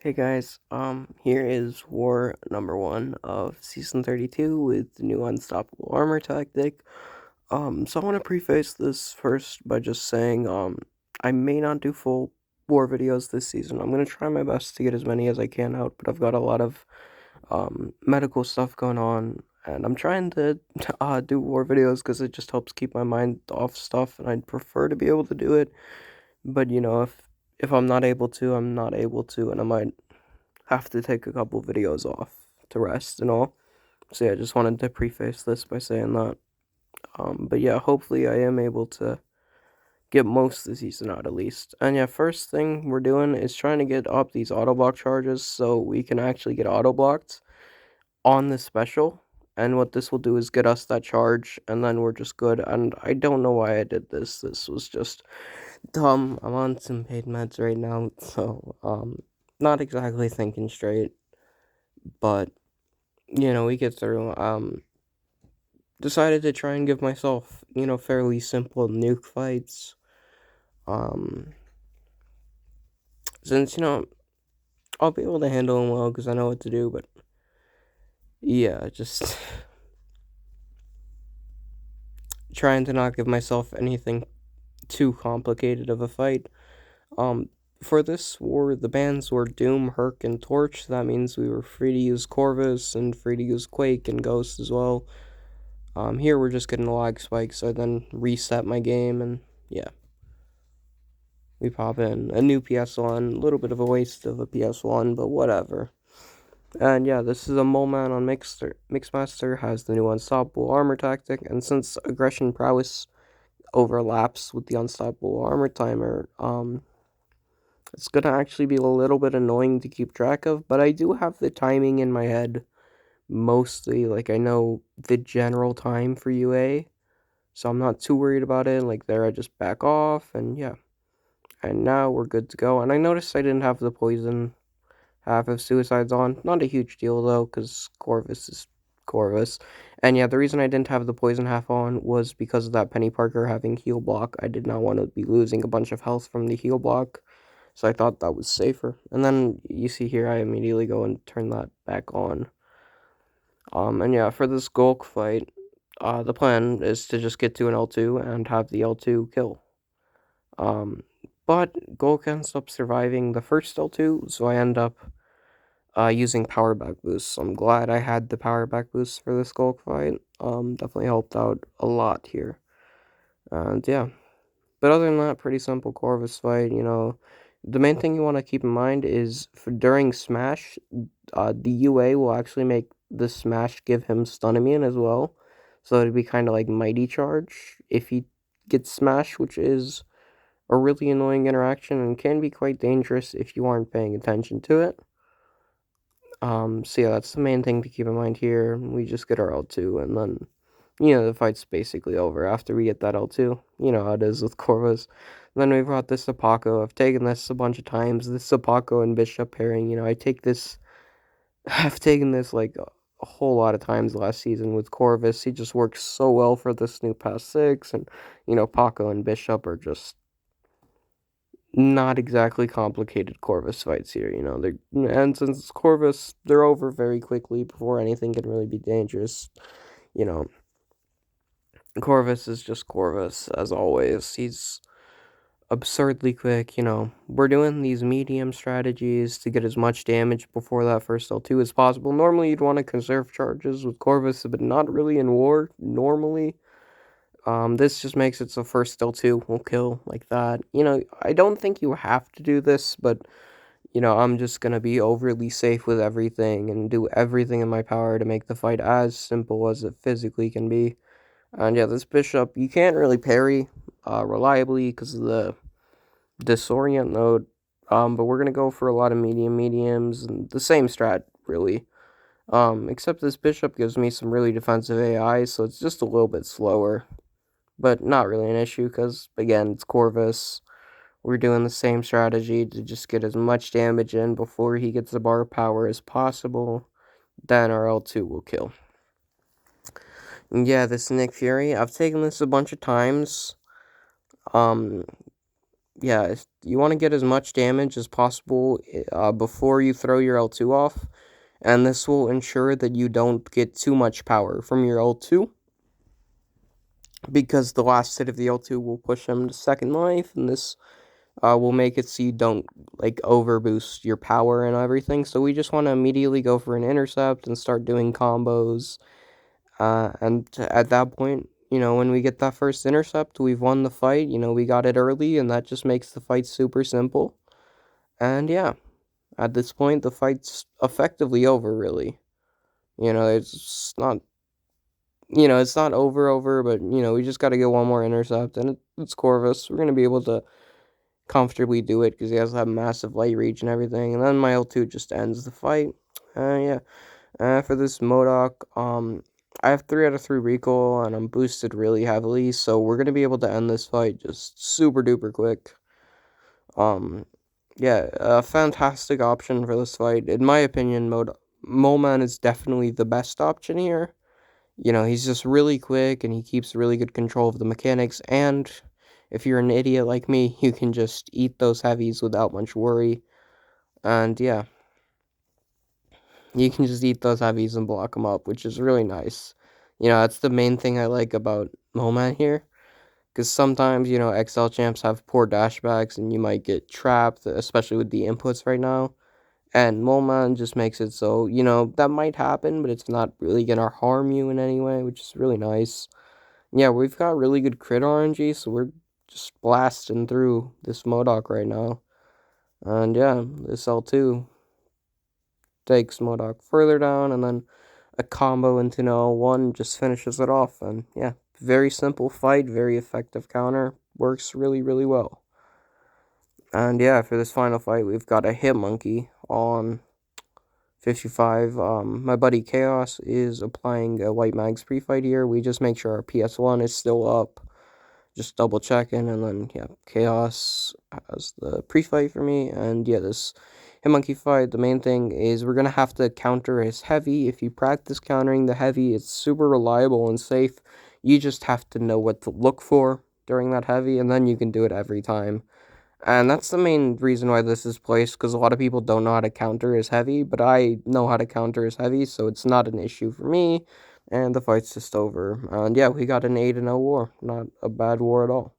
Hey guys, here is war number 1 of season 32 with the new unstoppable armor tactic. So I want to preface this first by just saying, I may not do full war videos this season. I'm gonna try my best to get as many as I can out, but I've got a lot of, medical stuff going on, and I'm trying to, do war videos because it just helps keep my mind off stuff, and I'd prefer to be able to do it, but if I'm not able to, I'm not able to, and I might have to take a couple videos off to rest and all. So yeah, I just wanted to preface this by saying that. But yeah, hopefully I am able to get most of the season out at least. And yeah, first thing we're doing is trying to get up these auto block charges so we can actually get auto blocked on the special. And what this will do is get us that charge, and then we're just good. And I don't know why I did this. This was just dumb. I'm on some paid meds right now, so not exactly thinking straight. But we get through. Decided to try and give myself, fairly simple nuke fights. Um, since, I'll be able to handle them well because I know what to do, but yeah, just trying to not give myself anything too complicated of a fight. Um, for this war, the bans were Doom, Herc, and Torch. That means we were free to use Corvus and free to use Quake and Ghost as well. Here we're just getting a lag spike, so I then reset my game, and yeah, we pop in a new PS1. A little bit of a waste of a PS1, but whatever. And yeah, this is a Mole Man on Mixmaster, has the new Unstoppable Armor tactic, and since Aggression Prowess overlaps with the Unstoppable Armor timer, it's gonna actually be a little bit annoying to keep track of, but I do have the timing in my head mostly. Like, I know the general time for UA, so I'm not too worried about it. Like, there I just back off, and yeah. And now we're good to go. And I noticed I didn't have the poison half of suicides on. Not a huge deal though, because Corvus is Corvus. And yeah, the reason I didn't have the poison half on was because of that Penny Parker having heal block. I did not want to be losing a bunch of health from the heal block, so I thought that was safer. And then you see here, I immediately go and turn that back on. And yeah, for this Ghulk fight, the plan is to just get to an L2 and have the L2 kill. But Ghulk ends up surviving the first L2, so I end up using power back boost. So I'm glad I had the power back boost for this Ghulk fight. Definitely helped out a lot here. And yeah. But other than that, pretty simple Corvus fight, The main thing you want to keep in mind is during Smash, the UA will actually make the Smash give him stun immune as well. So it'd be kind of like Mighty Charge if he gets Smash, which is a really annoying interaction and can be quite dangerous if you aren't paying attention to it. So yeah, that's the main thing to keep in mind here. We just get our L2, and then, the fight's basically over after we get that L2. You know how it is with Corvus. Then we brought this to Poco. I've taken this a bunch of times. This Poco and Bishop pairing, I take this, I've taken this like a whole lot of times last season with Corvus. He just works so well for this new Pass 6, and, Poco and Bishop are just not exactly complicated Corvus fights here, and since it's Corvus, they're over very quickly before anything can really be dangerous. You know, Corvus is just Corvus, as always. He's absurdly quick, We're doing these medium strategies to get as much damage before that first L2 as possible. Normally, you'd want to conserve charges with Corvus, but not really in war, normally. This just makes it so first L2 will kill like that. I don't think you have to do this, but, I'm just gonna be overly safe with everything and do everything in my power to make the fight as simple as it physically can be. And yeah, this bishop, you can't really parry reliably because of the disorient node. But we're gonna go for a lot of mediums, and the same strat, really. Except this bishop gives me some really defensive AI, so it's just a little bit slower. But not really an issue because, again, it's Corvus. We're doing the same strategy to just get as much damage in before he gets the bar power as possible. Then our L2 will kill. And yeah, this Nick Fury, I've taken this a bunch of times. Um, yeah, you want to get as much damage as possible before you throw your L2 off, and this will ensure that you don't get too much power from your L2, because the last hit of the L2 will push him to second life, and this will make it so you don't like overboost your power and everything. So we just want to immediately go for an intercept and start doing combos. And at that point, when we get that first intercept, we've won the fight. We got it early, and that just makes the fight super simple. And yeah, at this point, the fight's effectively over, really. It's not, it's not over, but, we just got to get one more intercept, and it's Corvus. We're going to be able to comfortably do it because he has that massive light reach and everything. And then my L2 just ends the fight. Yeah. For this Modok, I have 3 out of 3 recall and I'm boosted really heavily, so we're gonna be able to end this fight just super duper quick. Um, yeah, a fantastic option for this fight. In my opinion, Moman is definitely the best option here. He's just really quick and he keeps really good control of the mechanics, and if you're an idiot like me, you can just eat those heavies without much worry. And yeah, you can just eat those heavies and block them up, which is really nice. That's the main thing I like about Moman here. Because sometimes, XL champs have poor dashbacks and you might get trapped, especially with the inputs right now. And Moman just makes it so, that might happen, but it's not really gonna harm you in any way, which is really nice. Yeah, we've got really good crit RNG, so we're just blasting through this Modok right now. And yeah, this L2 takes Modok further down, and then a combo into an L1 just finishes it off. And yeah, very simple fight, very effective counter, works really, really well. And yeah, for this final fight, we've got a Hit Monkey on 55. My buddy Chaos is applying a White Mags pre-fight here. We just make sure our PS1 is still up. Just double checking, and then yeah, Chaos has the pre-fight for me, and yeah, this Hitmonkey fight, the main thing is we're gonna have to counter his heavy. If you practice countering the heavy, it's super reliable and safe. You just have to know what to look for during that heavy, and then you can do it every time. And that's the main reason why this is placed, because a lot of people don't know how to counter his heavy, but I know how to counter his heavy, so it's not an issue for me, and the fight's just over. And yeah, we got an 8-0 war. Not a bad war at all.